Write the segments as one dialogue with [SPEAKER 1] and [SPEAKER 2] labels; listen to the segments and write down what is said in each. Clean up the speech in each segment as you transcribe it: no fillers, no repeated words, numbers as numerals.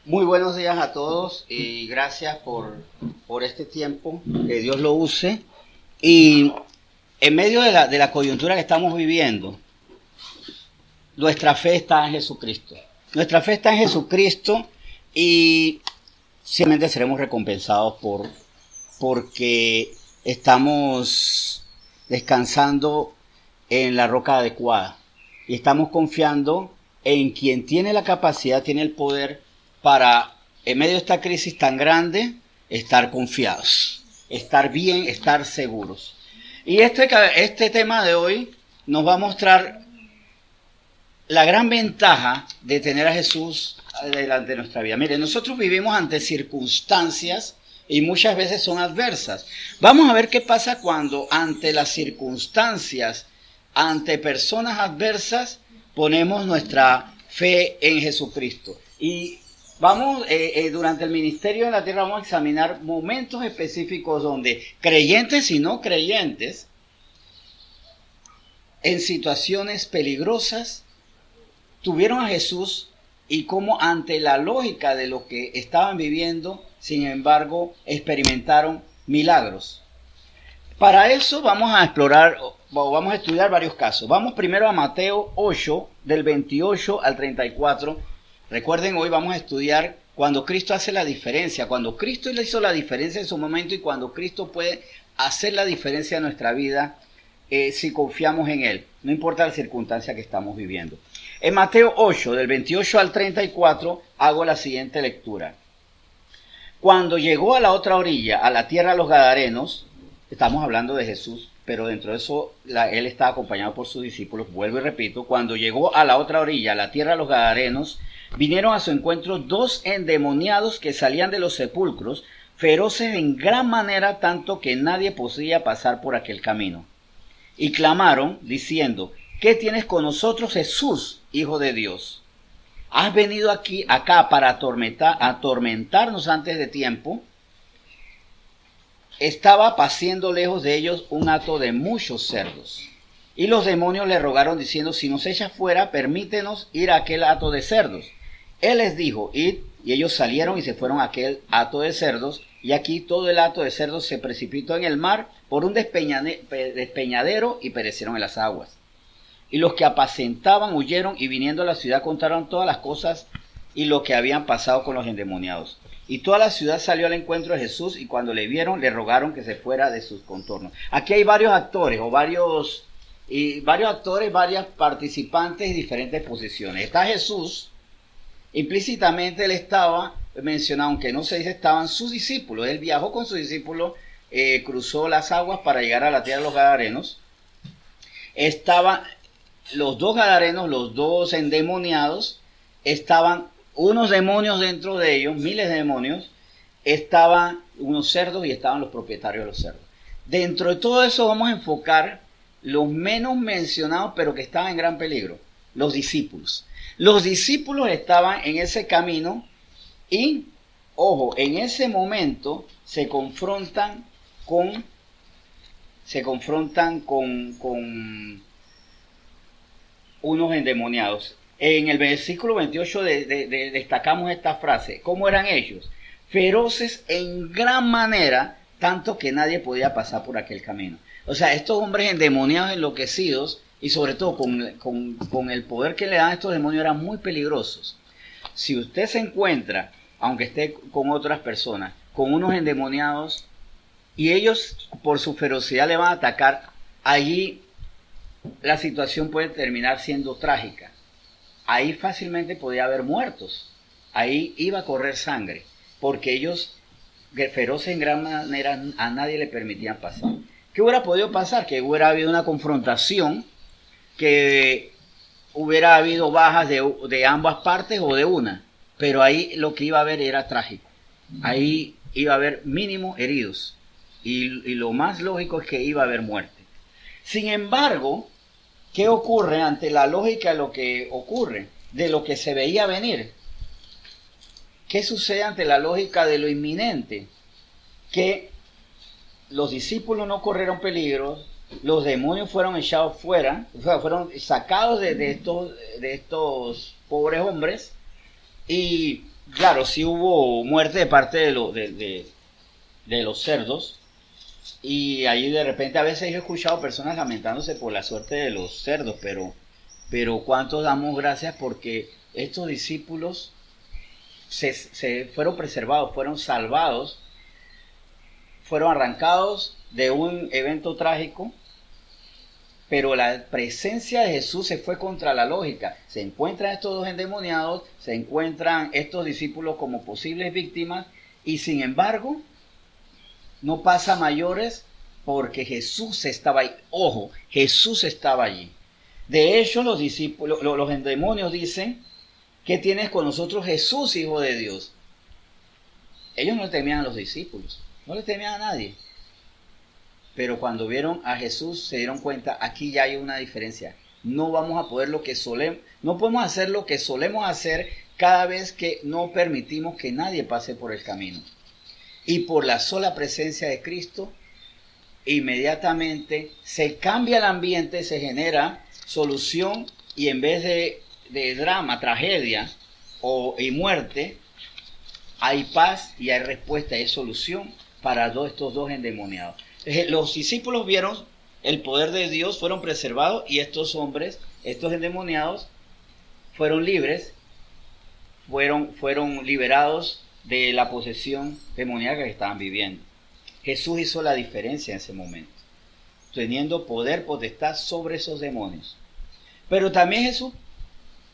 [SPEAKER 1] Muy buenos días a todos y gracias por este tiempo, que Dios lo use. Y en medio de la coyuntura que estamos viviendo, nuestra fe está en Jesucristo. Nuestra fe está en Jesucristo y simplemente seremos recompensados porque estamos descansando en la roca adecuada y estamos confiando en quien tiene la capacidad, tiene el poder para, en medio de esta crisis tan grande, estar confiados, estar bien, estar seguros. Y este tema de hoy nos va a mostrar la gran ventaja de tener a Jesús delante de nuestra vida. Mire, nosotros vivimos ante circunstancias y muchas veces son adversas. Vamos a ver qué pasa cuando ante las circunstancias, ante personas adversas, ponemos nuestra fe en Jesucristo. Y vamos, durante el ministerio en la tierra vamos a examinar momentos específicos donde creyentes y no creyentes, en situaciones peligrosas, tuvieron a Jesús y cómo ante la lógica de lo que estaban viviendo, sin embargo, experimentaron milagros. Para eso vamos a explorar, o vamos a estudiar varios casos. Vamos primero a Mateo 8, del 28 al 34. Recuerden, hoy vamos a estudiar cuando Cristo hace la diferencia, cuando Cristo le hizo la diferencia en su momento y cuando Cristo puede hacer la diferencia en nuestra vida si confiamos en Él, no importa la circunstancia que estamos viviendo. En Mateo 8, del 28 al 34, hago la siguiente lectura. Cuando llegó a la otra orilla, a la tierra de los Gadarenos, estamos hablando de Jesús, pero dentro de eso él estaba acompañado por sus discípulos. Vuelvo y repito, cuando llegó a la otra orilla, a la tierra de los Gadarenos, vinieron a su encuentro dos endemoniados que salían de los sepulcros, feroces en gran manera, tanto que nadie podía pasar por aquel camino. Y clamaron, diciendo: ¿qué tienes con nosotros, Jesús, Hijo de Dios? ¿Has venido acá para atormentarnos antes de tiempo? Estaba paciendo lejos de ellos un hato de muchos cerdos. Y los demonios le rogaron diciendo: si nos echas fuera, permítenos ir a aquel hato de cerdos. Él les dijo: id. Y ellos salieron y se fueron a aquel hato de cerdos. Y aquí todo el hato de cerdos se precipitó en el mar por un despeñadero y perecieron en las aguas. Y los que apacentaban huyeron y viniendo a la ciudad contaron todas las cosas y lo que habían pasado con los endemoniados. Y toda la ciudad salió al encuentro de Jesús y cuando le vieron le rogaron que se fuera de sus contornos. Aquí hay varios actores varias participantes y diferentes posiciones. Está Jesús, implícitamente él estaba mencionado, aunque no se dice, estaban sus discípulos. Él viajó con sus discípulos, cruzó las aguas para llegar a la tierra de los Gadarenos. Estaban los dos Gadarenos, los dos endemoniados, estaban unos demonios dentro de ellos, miles de demonios, estaban unos cerdos y estaban los propietarios de los cerdos. Dentro de todo eso vamos a enfocar los menos mencionados, pero que estaban en gran peligro, los discípulos. Los discípulos estaban en ese camino y, ojo, en ese momento se confrontan con unos endemoniados. En el versículo 28 destacamos esta frase. ¿Cómo eran ellos? Feroces en gran manera, tanto que nadie podía pasar por aquel camino. O sea, estos hombres endemoniados, enloquecidos, y sobre todo con el poder que le dan a estos demonios, eran muy peligrosos. Si usted se encuentra, aunque esté con otras personas, con unos endemoniados, y ellos por su ferocidad le van a atacar, allí la situación puede terminar siendo trágica. Ahí fácilmente podía haber muertos. Ahí iba a correr sangre, porque ellos, feroces en gran manera, a nadie le permitían pasar. ¿Qué hubiera podido pasar? Que hubiera habido una confrontación, que hubiera habido bajas de ambas partes o de una, pero ahí lo que iba a haber era trágico. Ahí iba a haber mínimo heridos y lo más lógico es que iba a haber muerte. Sin embargo, ¿qué ocurre ante la lógica de lo que ocurre, de lo que se veía venir? ¿Qué sucede ante la lógica de lo inminente? Que los discípulos no corrieron peligro, los demonios fueron echados fuera, o sea, fueron sacados de estos pobres hombres, y Claro, sí hubo muerte de parte de los cerdos. Y ahí de repente a veces yo he escuchado personas lamentándose por la suerte de los cerdos, pero cuántos damos gracias porque estos discípulos se fueron preservados, fueron salvados, fueron arrancados de un evento trágico, pero la presencia de Jesús se fue contra la lógica. Se encuentran estos dos endemoniados, se encuentran estos discípulos como posibles víctimas y sin embargo no pasa a mayores porque Jesús estaba ahí. Ojo, Jesús estaba allí. De hecho, los discípulos, los demonios dicen: ¿qué tienes con nosotros, Jesús, Hijo de Dios? Ellos no le temían a los discípulos, no le temían a nadie. Pero cuando vieron a Jesús se dieron cuenta, aquí ya hay una diferencia. No vamos a poder no podemos hacer lo que solemos hacer cada vez que no permitimos que nadie pase por el camino. Y por la sola presencia de Cristo, inmediatamente se cambia el ambiente, se genera solución y en vez de drama, tragedia y muerte, hay paz y hay respuesta, hay solución para estos dos endemoniados. Los discípulos vieron el poder de Dios, fueron preservados y estos hombres, estos endemoniados, fueron libres, fueron liberados de la posesión demoníaca que estaban viviendo. Jesús hizo la diferencia en ese momento, teniendo poder, potestad sobre esos demonios. Pero también Jesús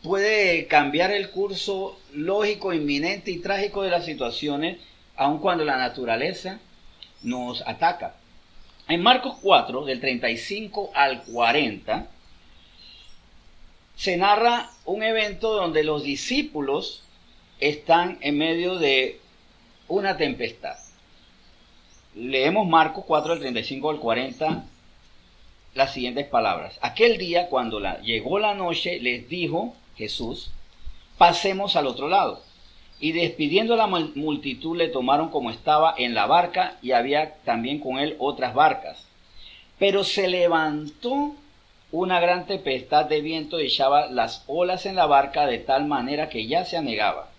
[SPEAKER 1] puede cambiar el curso lógico, inminente y trágico de las situaciones, aun cuando la naturaleza nos ataca. En Marcos 4, del 35 al 40, se narra un evento donde los discípulos están en medio de una tempestad. Leemos Marcos 4, del 35 al 40, las siguientes palabras. Aquel día, cuando llegó la noche, les dijo Jesús: pasemos al otro lado. Y despidiendo a la multitud, le tomaron como estaba en la barca, y había también con él otras barcas. Pero se levantó una gran tempestad de viento y echaba las olas en la barca de tal manera que ya se anegaba.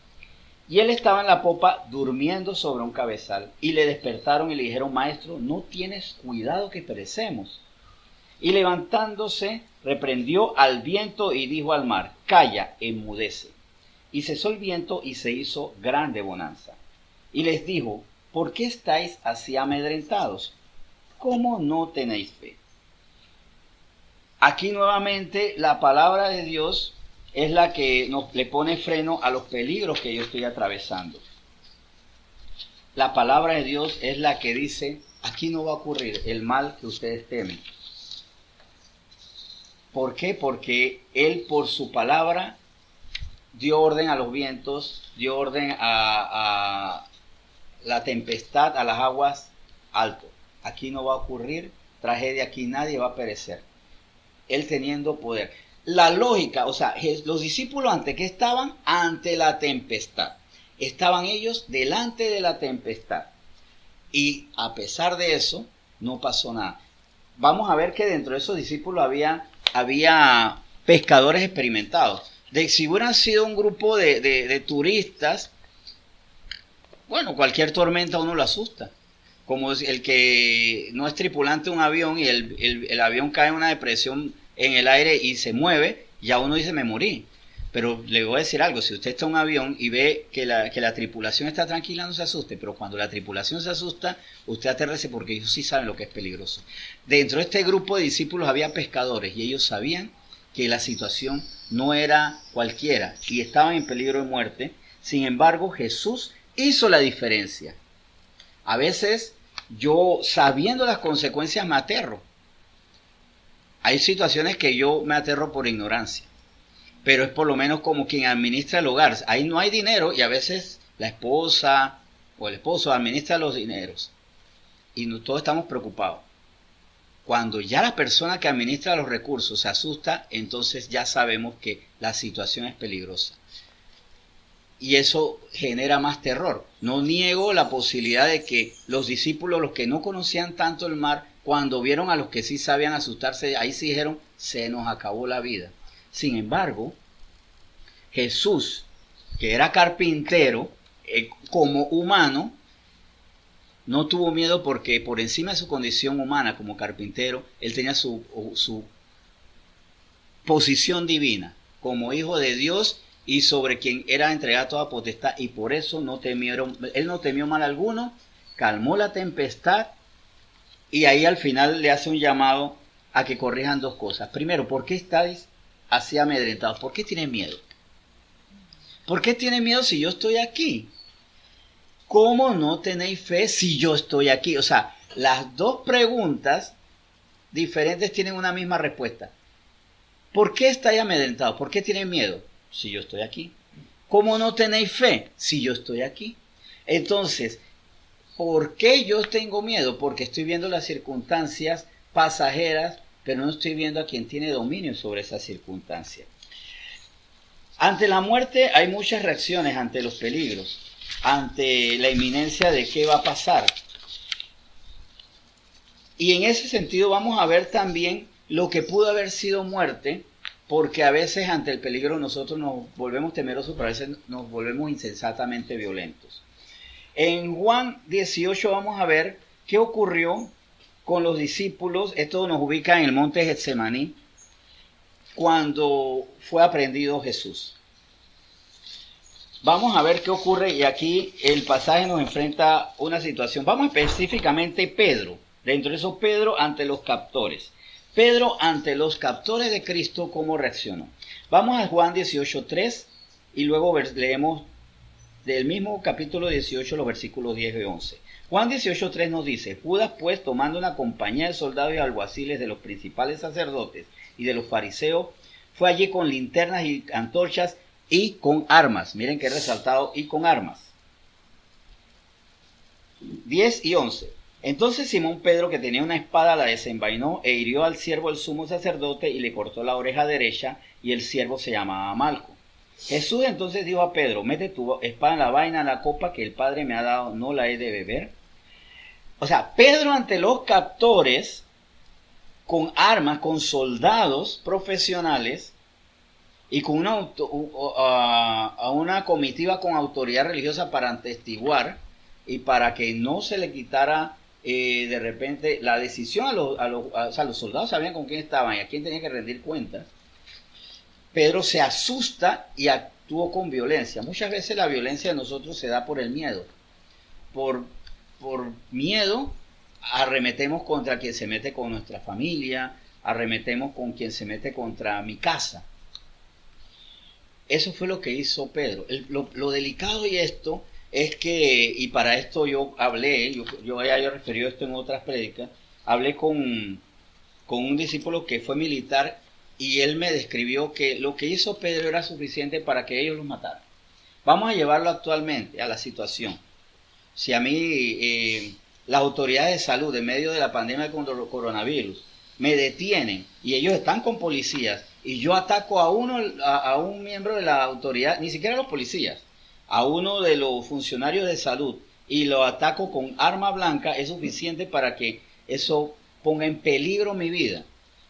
[SPEAKER 1] Y él estaba en la popa durmiendo sobre un cabezal. Y le despertaron y le dijeron: Maestro, ¿no tienes cuidado que perecemos? Y levantándose, reprendió al viento y dijo al mar: Calla, enmudece. Y cesó el viento y se hizo grande bonanza. Y les dijo: ¿por qué estáis así amedrentados? ¿Cómo no tenéis fe? Aquí nuevamente la palabra de Dios es la que le pone freno a los peligros que yo estoy atravesando. La palabra de Dios es la que dice: aquí no va a ocurrir el mal que ustedes temen. ¿Por qué? Porque Él, por su palabra, dio orden a los vientos, dio orden a la tempestad, a las aguas, alto. Aquí no va a ocurrir tragedia, aquí nadie va a perecer. Él teniendo poder. La lógica, o sea, los discípulos ante qué estaban, ante la tempestad. Estaban ellos delante de la tempestad. Y a pesar de eso, no pasó nada. Vamos a ver que dentro de esos discípulos había pescadores experimentados. Si hubieran sido un grupo de turistas, bueno, cualquier tormenta a uno lo asusta. Como el que no es tripulante de un avión y el avión cae en una depresión en el aire y se mueve, ya uno dice: me morí. Pero le voy a decir algo: si usted está en un avión y ve que la tripulación está tranquila, no se asuste. Pero cuando la tripulación se asusta, usted atérrese, porque ellos sí saben lo que es peligroso. Dentro de este grupo de discípulos había pescadores y ellos sabían que la situación no era cualquiera y estaban en peligro de muerte. Sin embargo, Jesús hizo la diferencia. A veces yo, sabiendo las consecuencias, me aterro. Hay situaciones que yo me aterro por ignorancia, pero es por lo menos como quien administra el hogar. Ahí no hay dinero y a veces la esposa o el esposo administra los dineros y todos estamos preocupados. Cuando ya la persona que administra los recursos se asusta, entonces ya sabemos que la situación es peligrosa. Y eso genera más terror. No niego la posibilidad de que los discípulos, los que no conocían tanto el mar, cuando vieron a los que sí sabían asustarse, ahí sí dijeron: se nos acabó la vida. Sin embargo, Jesús que era carpintero, como humano, no tuvo miedo porque por encima de su condición humana como carpintero, él tenía su posición divina como hijo de Dios y sobre quien era entregada toda potestad, y por eso él no temió mal alguno, calmó la tempestad, y ahí al final le hace un llamado a que corrijan dos cosas. Primero, ¿por qué estáis así amedrentados? ¿Por qué tienen miedo? ¿Por qué tienen miedo si yo estoy aquí? ¿Cómo no tenéis fe si yo estoy aquí? O sea, las dos preguntas diferentes tienen una misma respuesta. ¿Por qué estáis amedrentados? ¿Por qué tienen miedo si yo estoy aquí? ¿Cómo no tenéis fe si yo estoy aquí? Entonces, ¿por qué yo tengo miedo? Porque estoy viendo las circunstancias pasajeras, pero no estoy viendo a quien tiene dominio sobre esas circunstancias. Ante la muerte hay muchas reacciones ante los peligros, ante la inminencia de qué va a pasar. Y en ese sentido vamos a ver también lo que pudo haber sido muerte, porque a veces ante el peligro nosotros nos volvemos temerosos, pero a veces nos volvemos insensatamente violentos. En Juan 18 vamos a ver qué ocurrió con los discípulos. Esto nos ubica en el monte Getsemaní, cuando fue aprehendido Jesús. Vamos a ver qué ocurre, y aquí el pasaje nos enfrenta una situación. Vamos específicamente Pedro, dentro de eso Pedro ante los captores. Pedro ante los captores de Cristo, ¿cómo reaccionó? Vamos a Juan 18:3 y luego leemos del mismo capítulo 18 los versículos 10 y 11. Juan 18:3 nos dice: Judas pues, tomando una compañía de soldados y alguaciles de los principales sacerdotes y de los fariseos, fue allí con linternas y antorchas y con armas. Miren que he resaltado, y con armas. 10 y 11. Entonces Simón Pedro, que tenía una espada, la desenvainó e hirió al siervo del sumo sacerdote y le cortó la oreja derecha, y el siervo se llamaba Malco. Jesús entonces dijo a Pedro: mete tu espada en la vaina, en la copa que el Padre me ha dado, ¿no la he de beber? O sea, Pedro ante los captores, con armas, con soldados profesionales y con una comitiva con autoridad religiosa para atestiguar y para que no se le quitara de repente la decisión o sea, los soldados sabían con quién estaban y a quién tenían que rendir cuentas. Pedro se asusta y actuó con violencia. Muchas veces la violencia de nosotros se da por el miedo. Por miedo arremetemos contra quien se mete con nuestra familia, arremetemos con quien se mete contra mi casa. Eso fue lo que hizo Pedro. Lo delicado de esto es que, y para esto yo hablé, yo he referido esto en otras prédicas, hablé con un discípulo que fue militar, y él me describió que lo que hizo Pedro era suficiente para que ellos los mataran. Vamos a llevarlo actualmente a la situación. Si a mí las autoridades de salud en medio de la pandemia del coronavirus me detienen y ellos están con policías y yo ataco a un miembro de la autoridad, ni siquiera a los policías, a uno de los funcionarios de salud, y lo ataco con arma blanca, es suficiente para que eso ponga en peligro mi vida.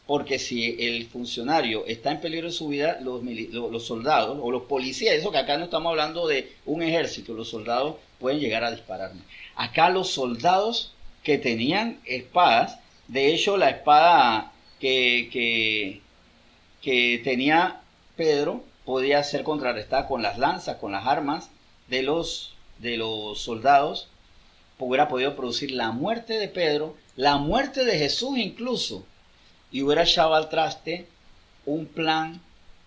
[SPEAKER 1] Porque si el funcionario está en peligro de su vida, los soldados o los policías, eso que acá no estamos hablando de un ejército, los soldados pueden llegar a dispararme. Acá los soldados que tenían espadas, de hecho la espada que tenía Pedro podía ser contrarrestada con las lanzas, con las armas de los soldados, hubiera podido producir la muerte de Pedro, la muerte de Jesús incluso, y hubiera echado al traste un plan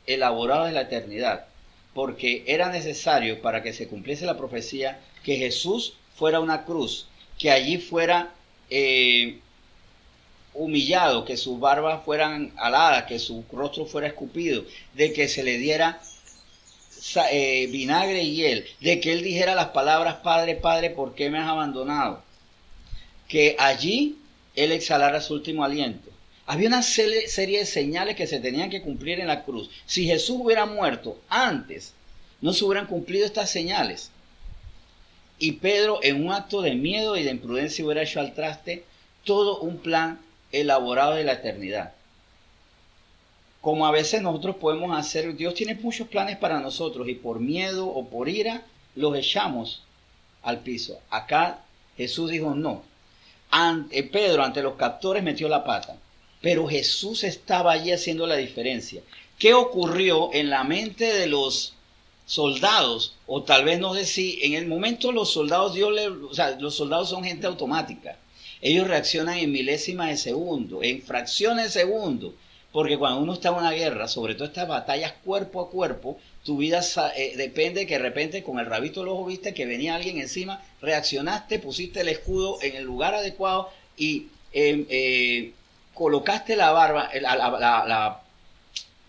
[SPEAKER 1] elaborado de la eternidad, porque era necesario para que se cumpliese la profecía que Jesús fuera una cruz, que allí fuera humillado, que sus barbas fueran aladas, que su rostro fuera escupido, de que se le diera vinagre y hiel, de que él dijera las palabras: Padre, Padre, ¿por qué me has abandonado? Que allí él exhalara su último aliento. Había una serie de señales que se tenían que cumplir en la cruz. Si Jesús hubiera muerto antes, no se hubieran cumplido estas señales. Y Pedro, en un acto de miedo y de imprudencia, hubiera hecho al traste todo un plan elaborado de la eternidad. como a veces nosotros podemos hacer, Dios tiene muchos planes para nosotros y por miedo o por ira los echamos al piso. Acá Jesús dijo no. Pedro ante los captores metió la pata, pero Jesús estaba allí haciendo la diferencia. ¿Qué ocurrió en la mente de los soldados? O tal vez no sé si en el momento los soldados, los soldados son gente automática. Ellos reaccionan en milésimas de segundo, en fracciones de segundo. Porque cuando uno está en una guerra, sobre todo estas batallas cuerpo a cuerpo, tu vida depende que de repente con el rabito del ojo viste que venía alguien encima, reaccionaste, pusiste el escudo en el lugar adecuado y colocaste la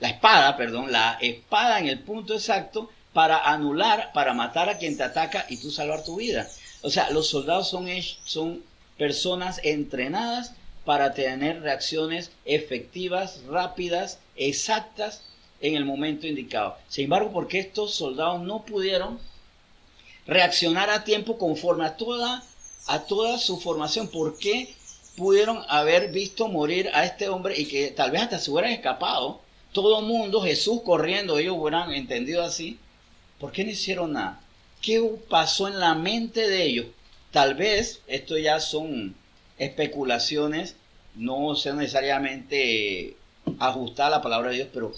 [SPEAKER 1] espada en el punto exacto para anular, para matar a quien te ataca y tú salvar tu vida. O sea, los soldados son personas entrenadas para tener reacciones efectivas, rápidas, exactas en el momento indicado. Sin embargo, ¿por qué estos soldados no pudieron reaccionar a tiempo conforme a toda su formación? ¿Por qué pudieron haber visto morir a este hombre y que tal vez hasta se hubieran escapado? Todo el mundo, Jesús corriendo, ellos hubieran entendido así. ¿Por qué no hicieron nada? ¿Qué pasó en la mente de ellos? Tal vez, esto ya son especulaciones, no sea necesariamente ajustada a la palabra de Dios, pero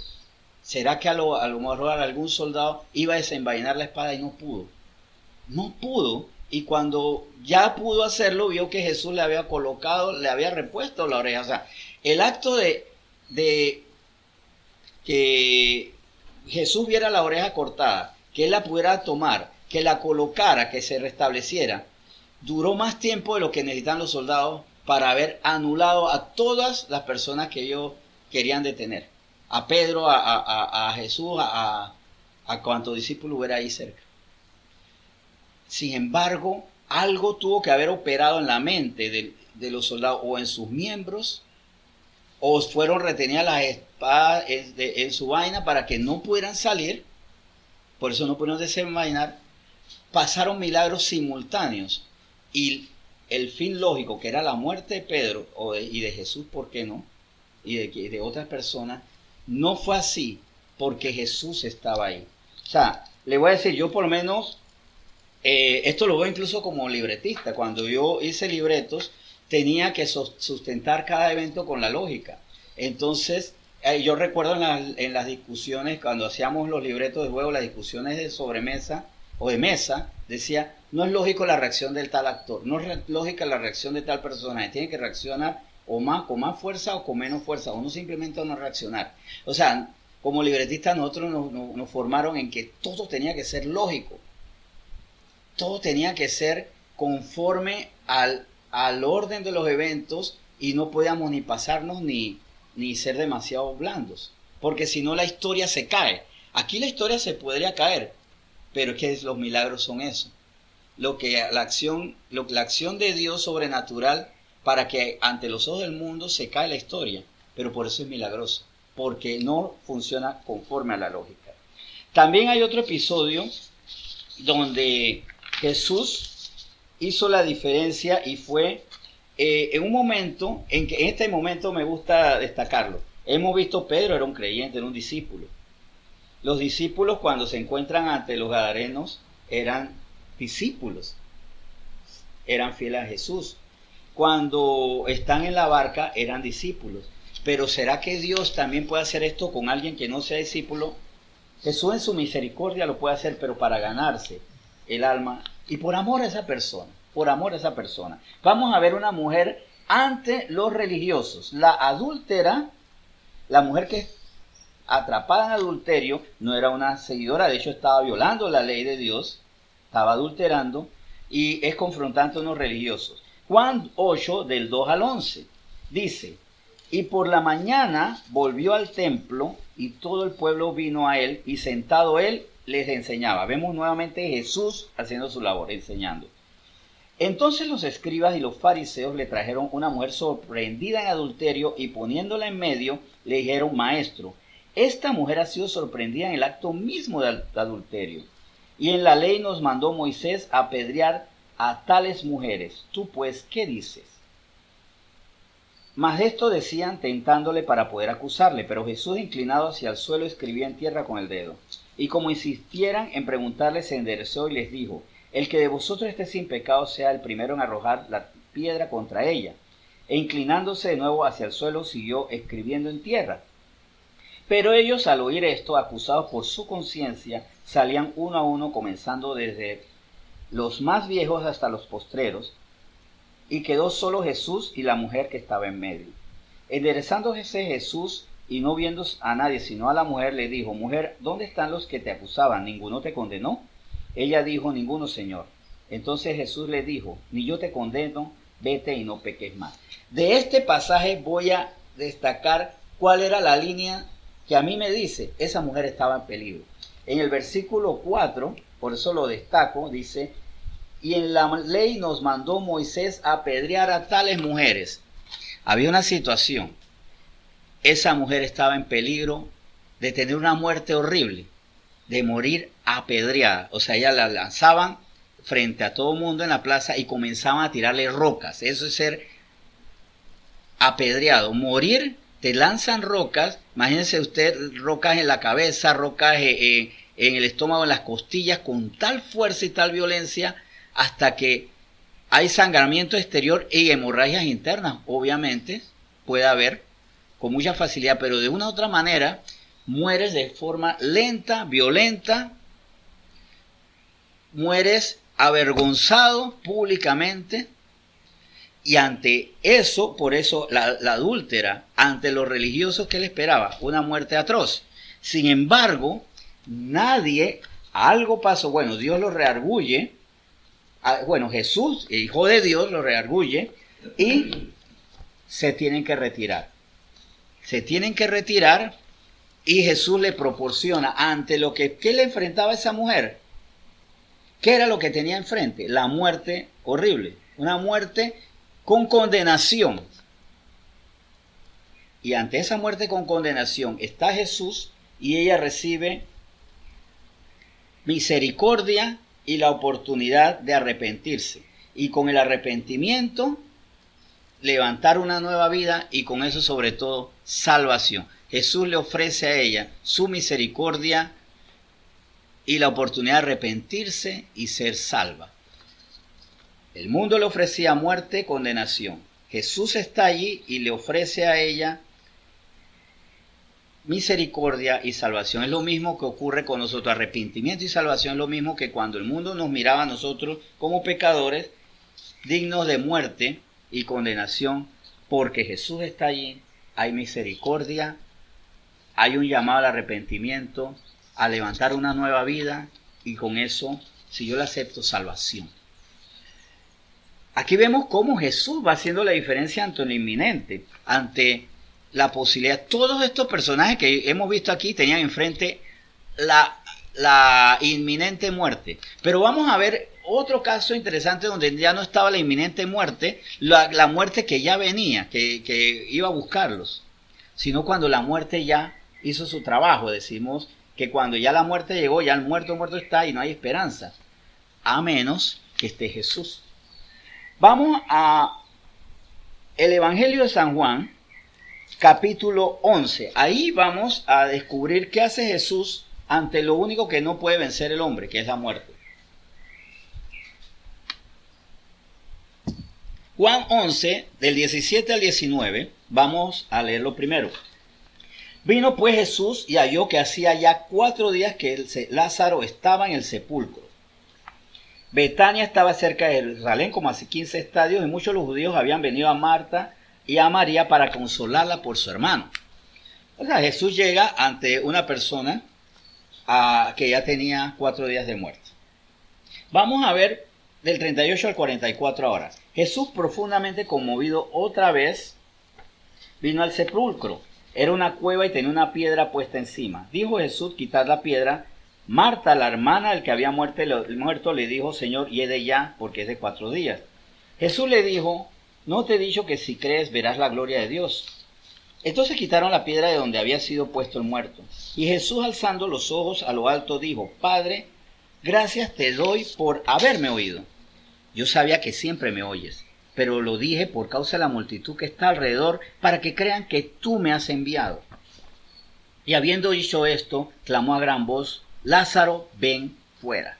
[SPEAKER 1] ¿será que a lo mejor algún soldado iba a desenvainar la espada y no pudo? No pudo, y cuando ya pudo hacerlo, vio que Jesús le había repuesto la oreja. O sea, el acto de que Jesús viera la oreja cortada, que él la pudiera tomar, que la colocara, que se restableciera, duró más tiempo de lo que necesitan los soldados para haber anulado a todas las personas que ellos querían detener. A Pedro, a Jesús, a cuantos discípulos hubiera ahí cerca. Sin embargo, algo tuvo que haber operado en la mente de los soldados, o en sus miembros, o fueron retenidas las espadas en su vaina para que no pudieran salir. Por eso no pudieron desenvainar. Pasaron milagros simultáneos. Y el fin lógico, que era la muerte de Pedro y de Jesús, ¿por qué no? Y de otras personas, no fue así porque Jesús estaba ahí. O sea, le voy a decir, yo por lo menos, esto lo veo incluso como libretista. Cuando yo hice libretos, tenía que sustentar cada evento con la lógica. Entonces, yo recuerdo en las discusiones, cuando hacíamos los libretos de juego, las discusiones de sobremesa o de mesa, decía, no es lógico la reacción del tal actor, no es lógica la reacción de tal personaje, tiene que reaccionar con más fuerza o con menos fuerza, o no simplemente no reaccionar. O sea, como libretistas nosotros nos formaron en que todo tenía que ser lógico, todo tenía que ser conforme al orden de los eventos y no podíamos ni pasarnos ni ser demasiado blandos, porque si no la historia se cae. Aquí la historia se podría caer, pero es que los milagros son eso. La acción de Dios sobrenatural para que ante los ojos del mundo se cae la historia, pero por eso es milagroso, porque no funciona conforme a la lógica. También hay otro episodio donde Jesús hizo la diferencia y fue en un momento, en este momento me gusta destacarlo. Hemos visto Pedro era un creyente, era un discípulo. Los discípulos cuando se encuentran ante los gadarenos eran discípulos, eran fieles a Jesús. Cuando están en la barca eran discípulos. Pero ¿será que Dios también puede hacer esto con alguien que no sea discípulo? Jesús en su misericordia lo puede hacer, pero para ganarse el alma y por amor a esa persona, Vamos a ver una mujer ante los religiosos. La adúltera, la mujer que atrapada en adulterio, no era una seguidora, de hecho estaba violando la ley de Dios, estaba adulterando y es confrontante a unos religiosos. Juan 8, del 2 al 11, dice, y por la mañana volvió al templo y todo el pueblo vino a él y sentado él les enseñaba. Vemos nuevamente Jesús haciendo su labor, enseñando. Entonces los escribas y los fariseos le trajeron una mujer sorprendida en adulterio y poniéndola en medio le dijeron, maestro, esta mujer ha sido sorprendida en el acto mismo de adulterio. Y en la ley nos mandó Moisés apedrear a tales mujeres. Tú pues, ¿qué dices? Mas esto decían tentándole para poder acusarle, pero Jesús, inclinado hacia el suelo, escribía en tierra con el dedo. Y como insistieran en preguntarle, se enderezó y les dijo: el que de vosotros esté sin pecado sea el primero en arrojar la piedra contra ella. E inclinándose de nuevo hacia el suelo, siguió escribiendo en tierra. Pero ellos, al oír esto, acusados por su conciencia, salían uno a uno, comenzando desde los más viejos hasta los postreros, y quedó solo Jesús y la mujer que estaba en medio. Enderezándose Jesús y no viendo a nadie sino a la mujer, le dijo: mujer, ¿dónde están los que te acusaban? ¿Ninguno te condenó? Ella dijo: ninguno, Señor. Entonces Jesús le dijo: ni yo te condeno, vete y no peques más. De este pasaje voy a destacar cuál era la línea que a mí me dice: esa mujer estaba en peligro. En el versículo 4, por eso lo destaco, dice: y en la ley nos mandó Moisés a apedrear a tales mujeres. Había una situación. Esa mujer estaba en peligro de tener una muerte horrible, de morir apedreada. O sea, ella la lanzaban frente a todo el mundo en la plaza y comenzaban a tirarle rocas. Eso es ser apedreado. Morir, te lanzan rocas. Imagínense usted, rocas en la cabeza, rocas en el estómago, en las costillas, con tal fuerza y tal violencia, hasta que hay sangramiento exterior y hemorragias internas. Obviamente puede haber con mucha facilidad, pero de una u otra manera mueres de forma lenta, violenta, mueres avergonzado públicamente. Y ante eso, por eso la adúltera, ante los religiosos, ¿qué le esperaba? Una muerte atroz. Sin embargo, nadie, algo pasó. Bueno, Dios lo reargulle. Bueno, Jesús, el Hijo de Dios, lo reargulle y se tienen que retirar. Se tienen que retirar y Jesús le proporciona ante lo que ¿qué le enfrentaba a esa mujer? ¿Qué era lo que tenía enfrente? La muerte horrible, una muerte con condenación. Y ante esa muerte con condenación está Jesús y ella recibe misericordia y la oportunidad de arrepentirse. Y con el arrepentimiento, levantar una nueva vida y con eso sobre todo salvación. Jesús le ofrece a ella su misericordia y la oportunidad de arrepentirse y ser salva. El mundo le ofrecía muerte, condenación. Jesús está allí y le ofrece a ella misericordia y salvación. Es lo mismo que ocurre con nosotros. Arrepentimiento y salvación es lo mismo que cuando el mundo nos miraba a nosotros como pecadores, dignos de muerte y condenación. Porque Jesús está allí, hay misericordia, hay un llamado al arrepentimiento, a levantar una nueva vida, y con eso, si yo le acepto, salvación. Aquí vemos cómo Jesús va haciendo la diferencia ante lo inminente, ante la posibilidad. Todos estos personajes que hemos visto aquí tenían enfrente la inminente muerte. Pero vamos a ver otro caso interesante donde ya no estaba la inminente muerte, la muerte que ya venía, que iba a buscarlos, sino cuando la muerte ya hizo su trabajo. Decimos que cuando ya la muerte llegó, ya el muerto está y no hay esperanza, a menos que esté Jesús. Vamos a el Evangelio de San Juan, capítulo 11. Ahí vamos a descubrir qué hace Jesús ante lo único que no puede vencer el hombre, que es la muerte. Juan 11, del 17 al 19, vamos a leerlo primero. Vino pues Jesús y halló que hacía ya 4 días que Lázaro estaba en el sepulcro. Betania estaba cerca de Jerusalén, como hace 15 estadios, y muchos de los judíos habían venido a Marta y a María para consolarla por su hermano. O sea, Jesús llega ante una persona que ya tenía 4 días de muerte. Vamos a ver del 38 al 44 ahora. Jesús, profundamente conmovido, otra vez vino al sepulcro. Era una cueva y tenía una piedra puesta encima. Dijo Jesús: quitad la piedra. Marta, la hermana del que había muerto, le dijo: Señor, hiede ya, porque es de 4 días. Jesús le dijo: ¿no te he dicho que si crees verás la gloria de Dios? Entonces quitaron la piedra de donde había sido puesto el muerto. Y Jesús, alzando los ojos a lo alto, dijo: Padre, gracias te doy por haberme oído. Yo sabía que siempre me oyes, pero lo dije por causa de la multitud que está alrededor, para que crean que tú me has enviado. Y habiendo dicho esto, clamó a gran voz, Lázaro, ven fuera.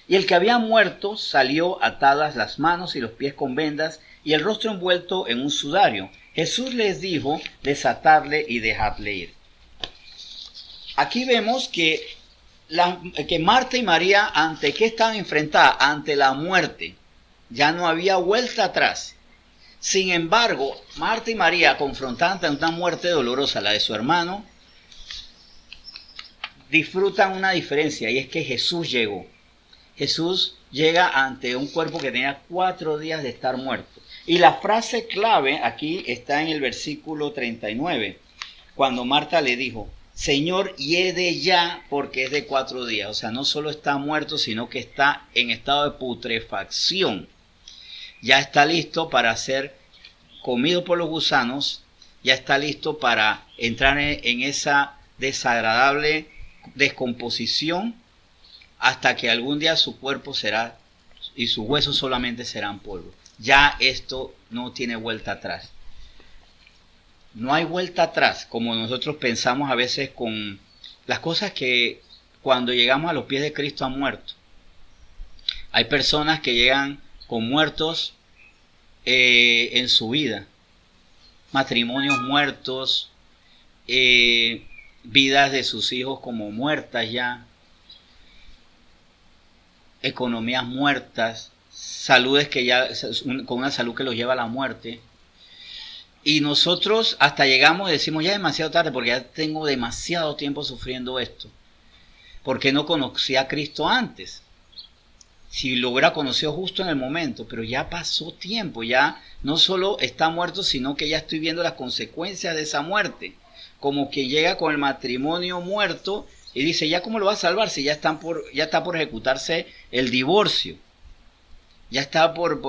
[SPEAKER 1] Y el que había muerto salió atadas las manos y los pies con vendas y el rostro envuelto en un sudario. Jesús les dijo, desatadle y dejadle ir. Aquí vemos que Marta y María, ¿ante qué estaban enfrentadas? Ante la muerte. Ya no había vuelta atrás. Sin embargo, Marta y María, confrontadas ante una muerte dolorosa, la de su hermano, disfrutan una diferencia, y es que Jesús llegó. Jesús llega ante un cuerpo que tenía 4 días de estar muerto. Y la frase clave aquí está en el versículo 39, cuando Marta le dijo, Señor, hiede ya porque es de 4 días. O sea, no solo está muerto, sino que está en estado de putrefacción. Ya está listo para ser comido por los gusanos, ya está listo para entrar en esa desagradable descomposición hasta que algún día su cuerpo será y sus huesos solamente serán polvo. Ya esto no tiene vuelta atrás. No hay vuelta atrás, como nosotros pensamos a veces con las cosas que cuando llegamos a los pies de Cristo han muerto. Hay personas que llegan con muertos en su vida, matrimonios muertos, vidas de sus hijos como muertas ya, economías muertas, saludes que ya, con una salud que los lleva a la muerte. Y nosotros hasta llegamos y decimos, ya es demasiado tarde porque ya tengo demasiado tiempo sufriendo esto. Porque no conocí a Cristo antes. Si lo hubiera conocido justo en el momento, pero ya pasó tiempo, ya no solo está muerto, sino que ya estoy viendo las consecuencias de esa muerte. Como que llega con el matrimonio muerto y dice, ¿ya cómo lo va a salvar si ya está por ejecutarse el divorcio? Ya está por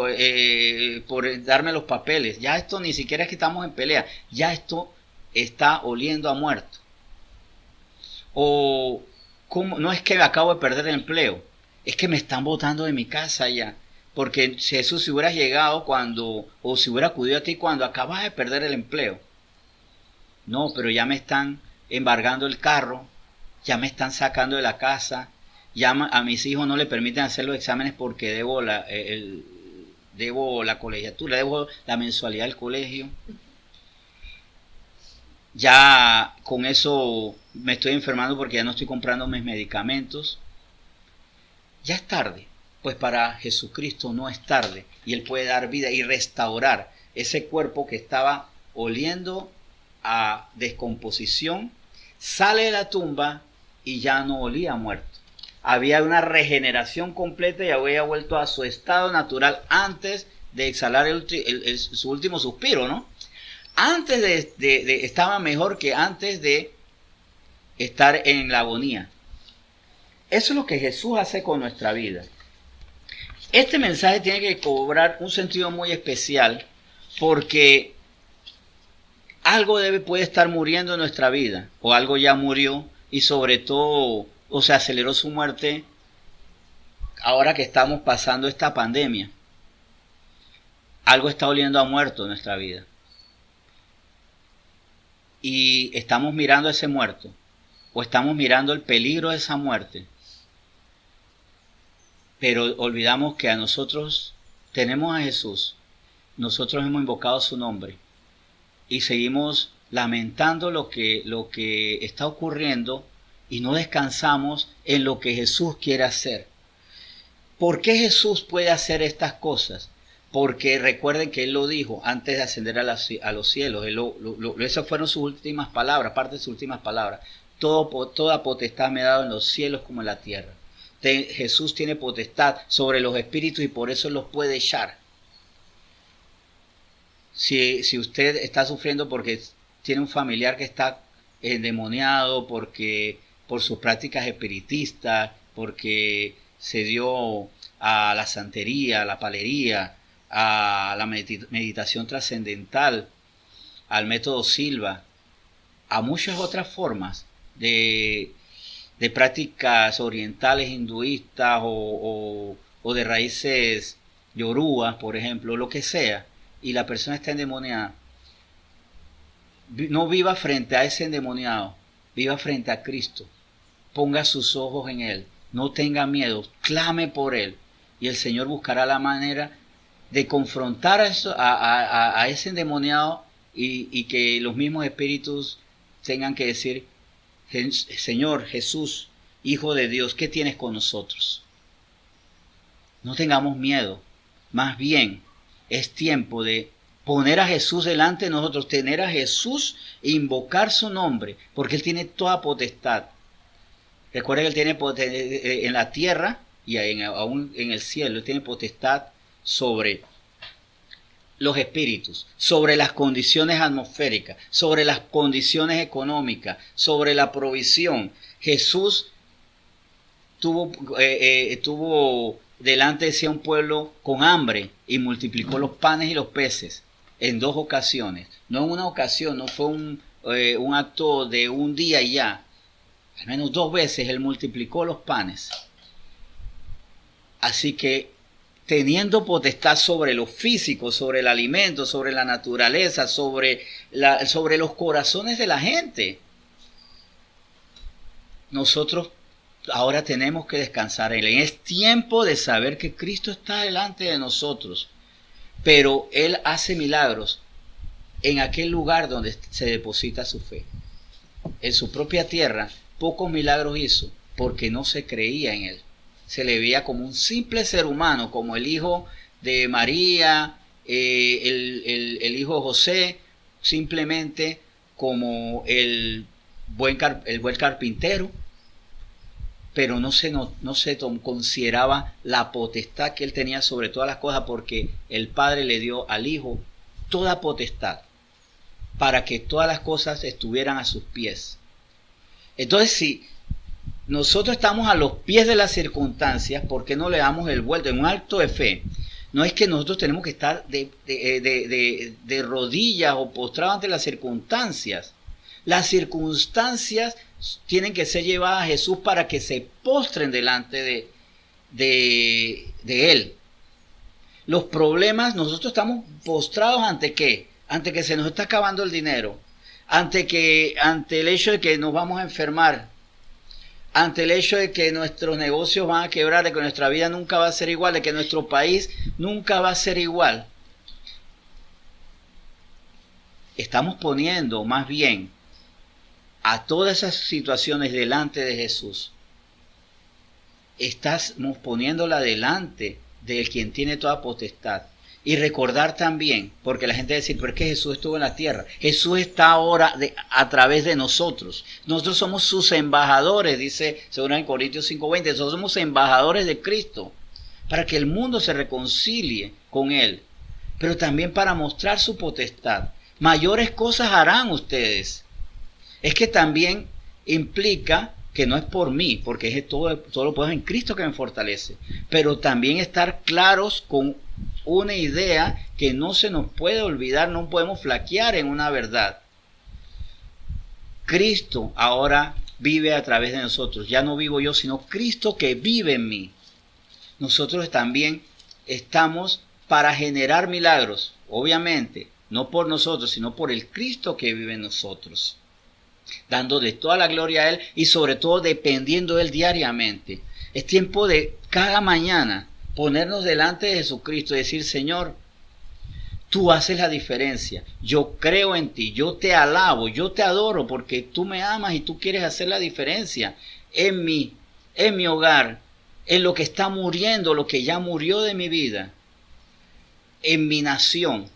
[SPEAKER 1] darme los papeles. Ya esto ni siquiera es que estamos en pelea. Ya esto está oliendo a muerto. O ¿cómo? No es que acabo de perder el empleo. Es que me están botando de mi casa ya. Porque Jesús, si hubieras llegado o si hubiera acudido a ti cuando acabas de perder el empleo. No, pero ya me están embargando el carro. Ya me están sacando de la casa. Ya a mis hijos no le permiten hacer los exámenes porque debo la colegiatura, debo la mensualidad del colegio. Ya con eso me estoy enfermando porque ya no estoy comprando mis medicamentos. Ya es tarde. Pues para Jesucristo no es tarde. Y Él puede dar vida y restaurar ese cuerpo que estaba oliendo a descomposición. Sale de la tumba y ya no olía a muerto. Había una regeneración completa y había vuelto a su estado natural antes de exhalar su último suspiro, ¿no? Antes estaba mejor que antes de estar en la agonía. Eso es lo que Jesús hace con nuestra vida. Este mensaje tiene que cobrar un sentido muy especial porque algo puede estar muriendo en nuestra vida o algo ya murió y sobre todo o se aceleró su muerte ahora que estamos pasando esta pandemia. Algo está oliendo a muerto en nuestra vida. Y estamos mirando a ese muerto. O estamos mirando el peligro de esa muerte. Pero olvidamos que a nosotros tenemos a Jesús. Nosotros hemos invocado su nombre. Y seguimos lamentando lo que está ocurriendo. Y no descansamos en lo que Jesús quiere hacer. ¿Por qué Jesús puede hacer estas cosas? Porque recuerden que Él lo dijo antes de ascender a los cielos. Esas fueron sus últimas palabras, parte de sus últimas palabras. Toda potestad me ha dado en los cielos como en la tierra. Jesús tiene potestad sobre los espíritus y por eso los puede echar. Si usted está sufriendo porque tiene un familiar que está endemoniado, por sus prácticas espiritistas, porque se dio a la santería, a la palería, a la meditación trascendental, al método Silva, a muchas otras formas de prácticas orientales hinduistas o de raíces yorubas, por ejemplo, lo que sea. y la persona está endemoniada, no viva frente a ese endemoniado, viva frente a Cristo. Ponga sus ojos en Él, no tenga miedo, clame por Él, y el Señor buscará la manera de confrontar a ese endemoniado y que los mismos espíritus tengan que decir: Señor Jesús, Hijo de Dios, ¿qué tienes con nosotros? No tengamos miedo, más bien es tiempo de poner a Jesús delante de nosotros, tener a Jesús e invocar su nombre, porque Él tiene toda potestad. Recuerda que Él tiene en la tierra y aún en el cielo, Él tiene potestad sobre los espíritus, sobre las condiciones atmosféricas, sobre las condiciones económicas, sobre la provisión. Jesús tuvo delante de sí un pueblo con hambre y multiplicó los panes y los peces en 2 ocasiones. No en una ocasión, no fue un acto de un día y ya. Al menos 2 veces Él multiplicó los panes. Así que, teniendo potestad sobre lo físico, sobre el alimento, sobre la naturaleza, sobre los corazones de la gente, nosotros ahora tenemos que descansar en Él. Es tiempo de saber que Cristo está delante de nosotros, pero Él hace milagros en aquel lugar donde se deposita su fe. En su propia tierra, pocos milagros hizo porque no se creía en Él. Se le veía como un simple ser humano, como el hijo de María, el hijo de José, simplemente como el buen carpintero, pero no se consideraba la potestad que Él tenía sobre todas las cosas, porque el Padre le dio al Hijo toda potestad para que todas las cosas estuvieran a sus pies. Entonces, si nosotros estamos a los pies de las circunstancias, ¿por qué no le damos el vuelto en un acto de fe? No es que nosotros tenemos que estar de rodillas o postrados ante las circunstancias. Las circunstancias tienen que ser llevadas a Jesús para que se postren delante de Él. Los problemas, nosotros estamos postrados ¿ante qué? Ante que se nos está acabando el dinero, ante el hecho de que nos vamos a enfermar, ante el hecho de que nuestros negocios van a quebrar, de que nuestra vida nunca va a ser igual, de que nuestro país nunca va a ser igual. Estamos poniendo más bien a todas esas situaciones delante de Jesús. Estamos poniéndola delante del quien tiene toda potestad. Y recordar también, porque la gente va a decir, pero es que Jesús estuvo en la tierra. Jesús está ahora a través de nosotros. Nosotros somos sus embajadores, dice según en Corintios 5:20. Nosotros somos embajadores de Cristo, para que el mundo se reconcilie con Él, pero también para mostrar su potestad. Mayores cosas harán ustedes. Es que también implica que no es por mí, porque es todo lo puedo en Cristo que me fortalece, pero también estar claros con una idea que no se nos puede olvidar, no podemos flaquear en una verdad. Cristo ahora vive a través de nosotros. Ya no vivo yo, sino Cristo que vive en mí. Nosotros también estamos para generar milagros, obviamente, no por nosotros, sino por el Cristo que vive en nosotros, dándole toda la gloria a Él y sobre todo dependiendo de Él diariamente. Es tiempo de cada mañana ponernos delante de Jesucristo y decir: Señor, tú haces la diferencia, yo creo en ti, yo te alabo, yo te adoro porque tú me amas y tú quieres hacer la diferencia en mí, en mi hogar, en lo que está muriendo, lo que ya murió de mi vida, en mi nación.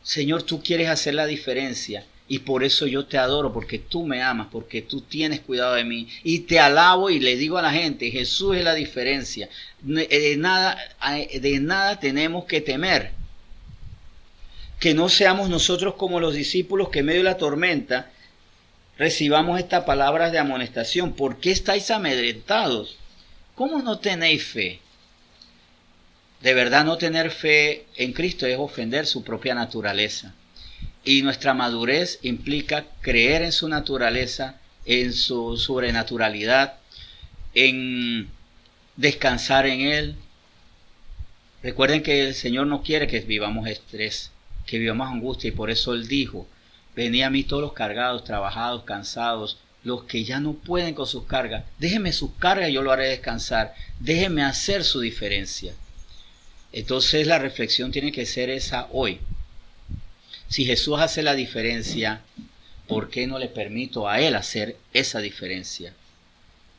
[SPEAKER 1] Señor, tú quieres hacer la diferencia. Y por eso yo te adoro, porque tú me amas, porque tú tienes cuidado de mí. Y te alabo y le digo a la gente: Jesús es la diferencia. De nada tenemos que temer. Que no seamos nosotros como los discípulos que en medio de la tormenta recibamos estas palabras de amonestación. ¿Por qué estáis amedrentados? ¿Cómo no tenéis fe? De verdad, no tener fe en Cristo es ofender su propia naturaleza. Y nuestra madurez implica creer en su naturaleza, en su sobrenaturalidad, en descansar en Él, Recuerden que el Señor no quiere que vivamos estrés, que vivamos angustia, y por eso Él dijo, venid a mí todos los cargados, trabajados, cansados, los que ya no pueden con sus cargas, déjenme sus cargas y yo lo haré descansar, déjenme hacer su diferencia. Entonces la reflexión tiene que ser esa hoy. Si Jesús hace la diferencia, ¿por qué no le permito a Él hacer esa diferencia?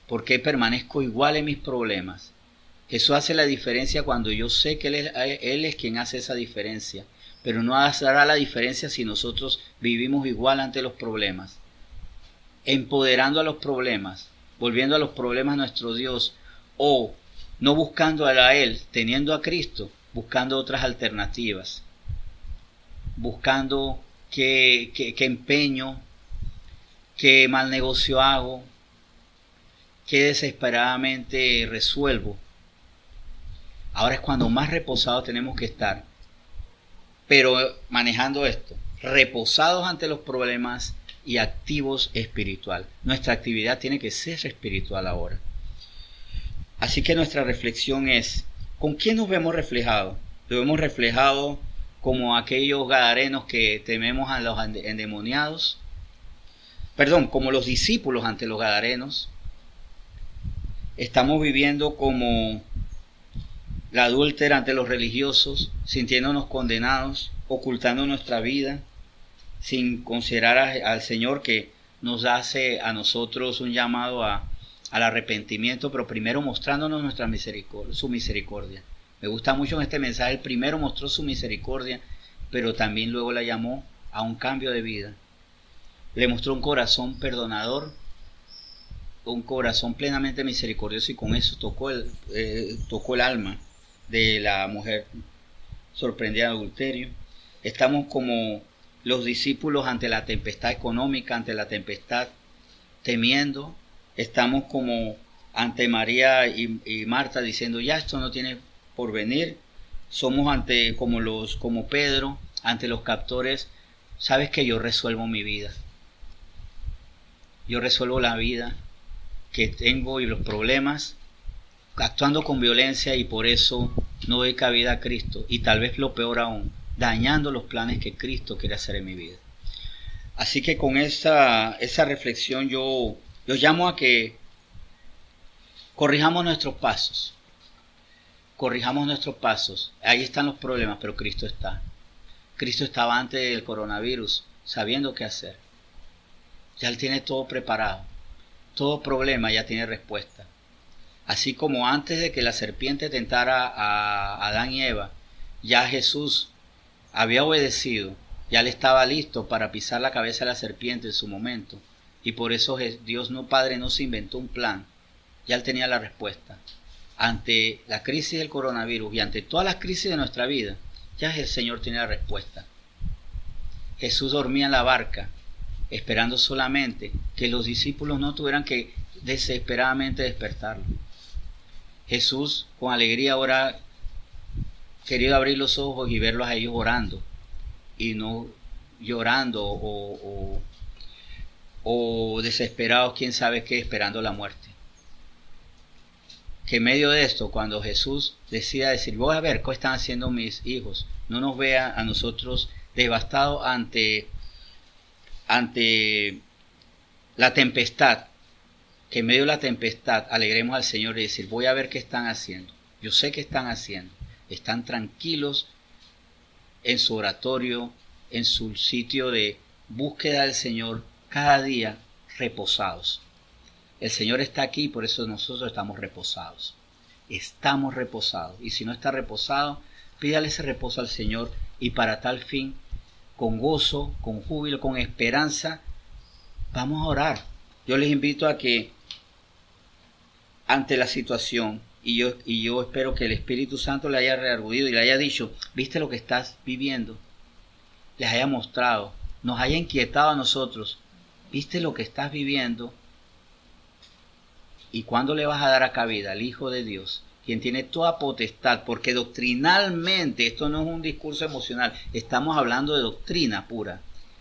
[SPEAKER 1] ¿Por qué permanezco igual en mis problemas? Jesús hace la diferencia cuando yo sé que Él es quien hace esa diferencia, pero no hará la diferencia si nosotros vivimos igual ante los problemas, empoderando a los problemas, volviendo a los problemas a nuestro Dios, o no buscando a Él, teniendo a Cristo, buscando otras alternativas, buscando qué empeño, qué mal negocio hago, qué desesperadamente resuelvo. Ahora es cuando más reposados tenemos que estar, pero manejando esto, reposados ante los problemas y activos espiritual. Nuestra actividad tiene que ser espiritual ahora. Así que nuestra reflexión es, ¿con quién nos vemos reflejados? ¿Nos vemos reflejados como aquellos gadarenos que tememos a los endemoniados? Perdón, como los discípulos ante los gadarenos. Estamos viviendo como la adúltera ante los religiosos, sintiéndonos condenados, ocultando nuestra vida, sin considerar al Señor que nos hace a nosotros un llamado al arrepentimiento, pero primero mostrándonos nuestra misericordia, su misericordia. Me gusta mucho en este mensaje, el primero mostró su misericordia, pero también luego la llamó a un cambio de vida. Le mostró un corazón perdonador, un corazón plenamente misericordioso, y con eso tocó el alma de la mujer sorprendida de adulterio. Estamos como los discípulos ante la tempestad económica, ante la tempestad temiendo. Estamos como ante María y Marta diciendo, ya esto no tiene porvenir. Somos como Pedro ante los captores. Sabes que yo resuelvo mi vida, yo resuelvo la vida que tengo y los problemas, actuando con violencia, y por eso no doy cabida a Cristo, y tal vez lo peor aún, dañando los planes que Cristo quiere hacer en mi vida. Así que con esa reflexión yo los llamo a que corrijamos nuestros pasos. Ahí están los problemas, pero Cristo está. Cristo estaba antes del coronavirus, sabiendo qué hacer. Ya Él tiene todo preparado. Todo problema ya tiene respuesta. Así como antes de que la serpiente tentara a Adán y Eva, ya Jesús había obedecido, ya Él estaba listo para pisar la cabeza de la serpiente en su momento. Y por eso Dios Padre no se inventó un plan, ya Él tenía la respuesta. Ante la crisis del coronavirus y ante todas las crisis de nuestra vida, ya el Señor tiene la respuesta. Jesús dormía en la barca, esperando solamente que los discípulos no tuvieran que desesperadamente despertarlo. Jesús con alegría ahora quería abrir los ojos y verlos a ellos orando, y no llorando o desesperados, quién sabe qué, esperando la muerte. Que en medio de esto, cuando Jesús decida decir, voy a ver qué están haciendo mis hijos, no nos vea a nosotros devastados ante la tempestad, que en medio de la tempestad alegremos al Señor y decir, voy a ver qué están haciendo. Yo sé qué están haciendo. Están tranquilos en su oratorio, en su sitio de búsqueda del Señor, cada día reposados. El Señor está aquí, por eso nosotros estamos reposados. Estamos reposados. Y si no está reposado, pídale ese reposo al Señor, y para tal fin, con gozo, con júbilo, con esperanza, vamos a orar. Yo les invito a que ante la situación, y yo espero que el Espíritu Santo le haya redarguido y le haya dicho, ¿viste lo que estás viviendo? Les haya mostrado, nos haya inquietado a nosotros, ¿viste lo que estás viviendo? ¿Y cuándo le vas a dar a cabida al Hijo de Dios, quien tiene toda potestad? Porque doctrinalmente, esto no es un discurso emocional, estamos hablando de doctrina pura.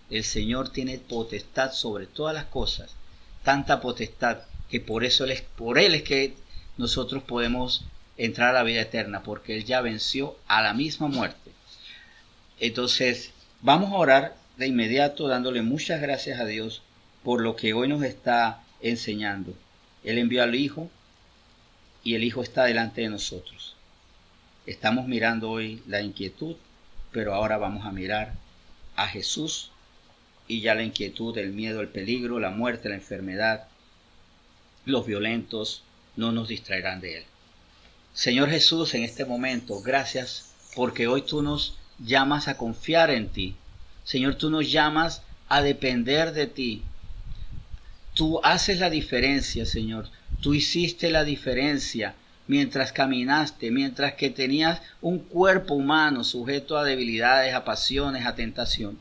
[SPEAKER 1] El Señor tiene potestad sobre todas las cosas, tanta potestad que por Él es que nosotros podemos entrar a la vida eterna, porque Él ya venció a la misma muerte. Entonces, vamos a orar de inmediato dándole muchas gracias a Dios por lo que hoy nos está enseñando. Él envió al Hijo y el Hijo está delante de nosotros. Estamos mirando hoy la inquietud, pero ahora vamos a mirar a Jesús y ya la inquietud, el miedo, el peligro, la muerte, la enfermedad, los violentos no nos distraerán de Él. Señor Jesús, en este momento, gracias porque hoy tú nos llamas a confiar en ti. Señor, tú nos llamas a depender de ti. Tú haces la diferencia, Señor. Tú hiciste la diferencia mientras caminaste, mientras que tenías un cuerpo humano sujeto a debilidades, a pasiones, a tentación.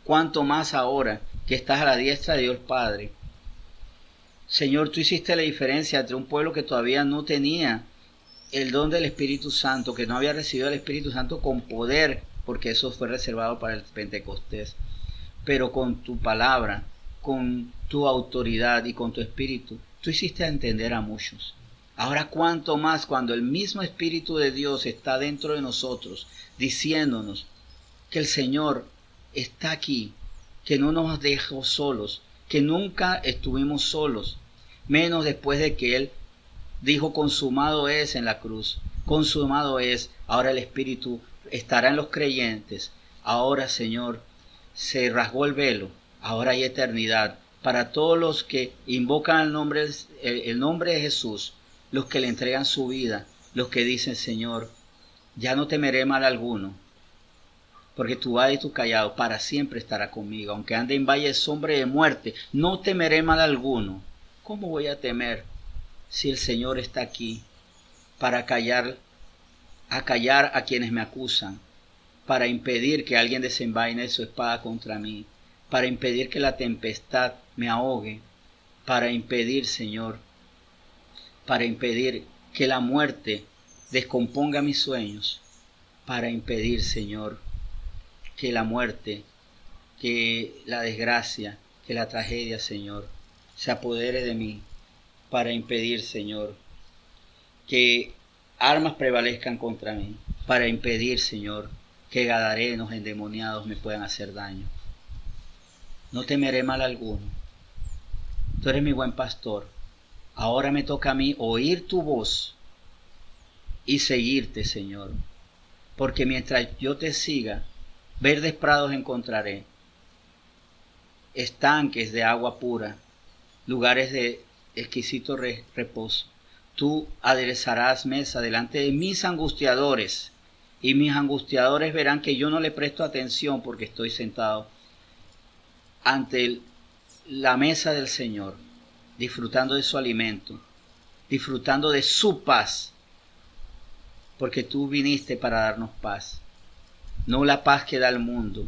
[SPEAKER 1] Cuánto más ahora que estás a la diestra de Dios Padre. Señor, tú hiciste la diferencia entre un pueblo que todavía no tenía el don del Espíritu Santo, que no había recibido el Espíritu Santo con poder, porque eso fue reservado para el Pentecostés, pero con tu palabra, con tu autoridad y con tu Espíritu, tú hiciste entender a muchos. Ahora cuánto más cuando el mismo Espíritu de Dios está dentro de nosotros, diciéndonos que el Señor está aquí, que no nos dejó solos, que nunca estuvimos solos, menos después de que Él dijo consumado es en la cruz, consumado es. Ahora el Espíritu estará en los creyentes. Ahora, Señor, se rasgó el velo, ahora hay eternidad para todos los que invocan el nombre de Jesús, los que le entregan su vida, los que dicen, Señor, ya no temeré mal alguno, porque tu vara y tu callado para siempre estará conmigo. Aunque ande en valle de sombra y de muerte, no temeré mal alguno. ¿Cómo voy a temer si el Señor está aquí para callar a quienes me acusan, para impedir que alguien desenvaine su espada contra mí, para impedir que la tempestad me ahogue, para impedir, Señor, para impedir que la muerte descomponga mis sueños, para impedir, Señor, que la muerte, que la desgracia, que la tragedia, Señor, se apodere de mí, para impedir, Señor, que armas prevalezcan contra mí, para impedir, Señor, que gadarenos endemoniados me puedan hacer daño. No temeré mal alguno. Tú eres mi buen pastor. Ahora me toca a mí oír tu voz y seguirte, Señor, porque mientras yo te siga, verdes prados encontraré, estanques de agua pura, lugares de exquisito reposo. Tú aderezarás mesa delante de mis angustiadores, y mis angustiadores verán que yo no le presto atención porque estoy sentado ante la mesa del Señor, disfrutando de su alimento, disfrutando de su paz, porque tú viniste para darnos paz, no la paz que da el mundo,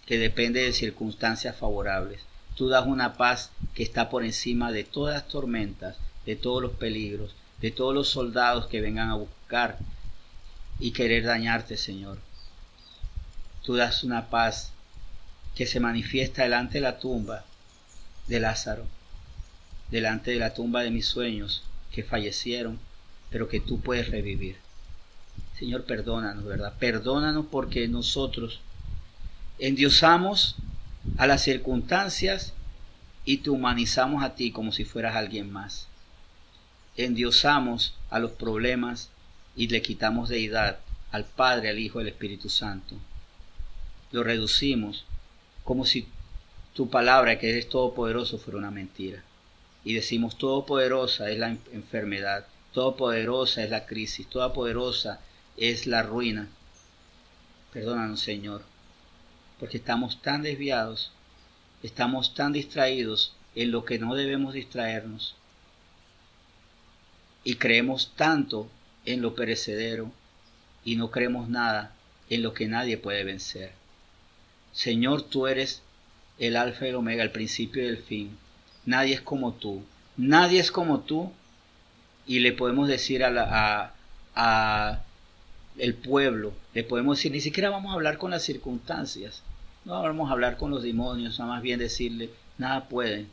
[SPEAKER 1] que depende de circunstancias favorables. Tú das una paz que está por encima de todas las tormentas, de todos los peligros, de todos los soldados que vengan a buscar y querer dañarte, Señor. Tú das una paz que se manifiesta delante de la tumba de Lázaro, delante de la tumba de mis sueños que fallecieron, pero que tú puedes revivir. Señor, perdónanos, ¿verdad? Perdónanos porque nosotros endiosamos a las circunstancias y te humanizamos a ti como si fueras alguien más. Endiosamos a los problemas y le quitamos deidad al Padre, al Hijo y al Espíritu Santo. Lo reducimos como si tu palabra, que eres todopoderoso, fuera una mentira. Y decimos, todopoderosa es la enfermedad, todopoderosa es la crisis, todopoderosa es la ruina. Perdónanos, Señor, porque estamos tan desviados, estamos tan distraídos en lo que no debemos distraernos, y creemos tanto en lo perecedero y no creemos nada en lo que nadie puede vencer. Señor, tú eres el alfa y el omega, el principio y el fin. Nadie es como tú, nadie es como tú, y le podemos decir a el pueblo, le podemos decir, ni siquiera vamos a hablar con las circunstancias, no vamos a hablar con los demonios, nada más bien decirle, nada pueden,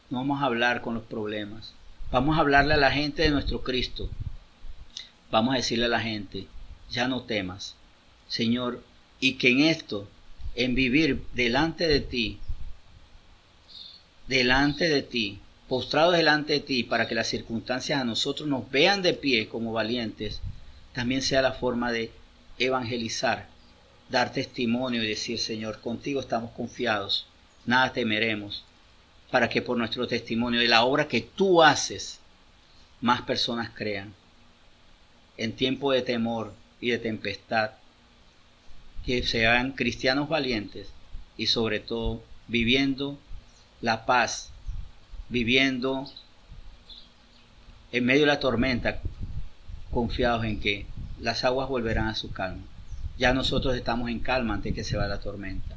[SPEAKER 1] no vamos a hablar con los problemas, vamos a hablarle a la gente de nuestro Cristo, Vamos a decirle a la gente, ya no temas, Señor, y que en esto, en vivir delante de ti, postrados delante de ti, para que las circunstancias a nosotros nos vean de pie como valientes, también sea la forma de evangelizar, dar testimonio y decir, Señor, contigo estamos confiados, nada temeremos, para que por nuestro testimonio de la obra que tú haces, más personas crean. En tiempo de temor y de tempestad, que sean cristianos valientes y sobre todo viviendo la paz, viviendo en medio de la tormenta, confiados en que las aguas volverán a su calma. Ya nosotros estamos en calma antes que se va la tormenta.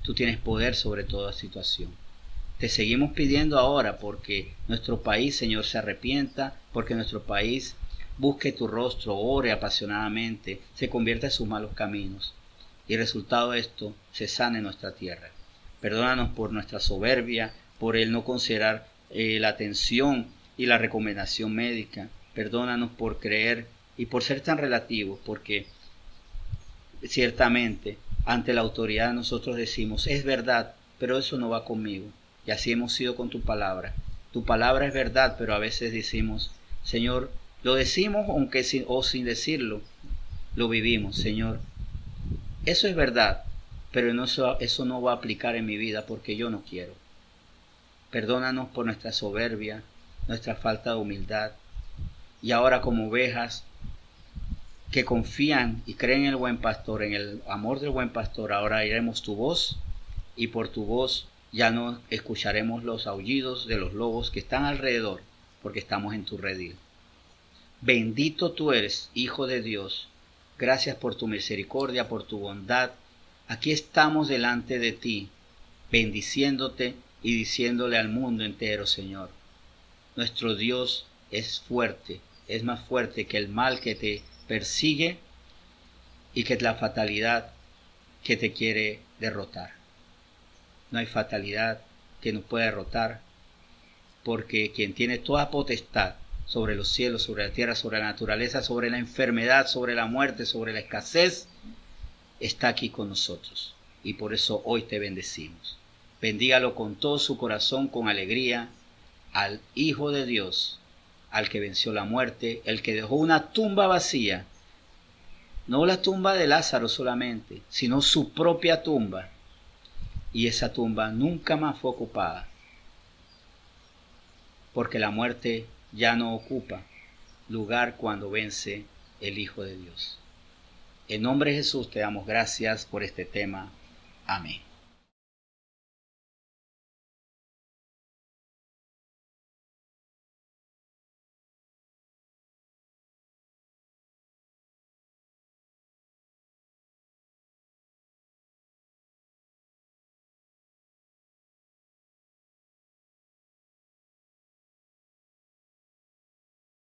[SPEAKER 1] Tú tienes poder sobre toda situación. Te seguimos pidiendo ahora porque nuestro país, Señor, se arrepienta, porque nuestro país busque tu rostro, ore apasionadamente, se convierta en sus malos caminos. Y resultado de esto, se sane nuestra tierra. Perdónanos por nuestra soberbia, por el no considerar la atención y la recomendación médica. Perdónanos por creer y por ser tan relativos, porque ciertamente ante la autoridad nosotros decimos, es verdad, pero eso no va conmigo. Y así hemos sido con tu palabra. Tu palabra es verdad, pero a veces decimos, Señor, lo decimos aunque sin decirlo, lo vivimos, Señor. Eso es verdad, pero eso no va a aplicar en mi vida porque yo no quiero. Perdónanos por nuestra soberbia, nuestra falta de humildad. Y ahora como ovejas que confían y creen en el buen pastor, en el amor del buen pastor, ahora oiremos tu voz y por tu voz ya no escucharemos los aullidos de los lobos que están alrededor, porque estamos en tu redil. Bendito tú eres, Hijo de Dios. Gracias por tu misericordia, por tu bondad. Aquí estamos delante de ti, bendiciéndote y diciéndole al mundo entero, Señor, nuestro Dios es fuerte, es más fuerte que el mal que te persigue y que la fatalidad que te quiere derrotar. No hay fatalidad que nos pueda derrotar, porque quien tiene toda potestad sobre los cielos, sobre la tierra, sobre la naturaleza, sobre la enfermedad, sobre la muerte, sobre la escasez, está aquí con nosotros. Y por eso hoy te bendecimos. Bendígalo con todo su corazón, con alegría, al Hijo de Dios, al que venció la muerte, el que dejó una tumba vacía, no la tumba de Lázaro solamente, sino su propia tumba. Y esa tumba nunca más fue ocupada, porque la muerte ya no ocupa lugar cuando vence el Hijo de Dios. En nombre de Jesús te damos gracias por este tema. Amén.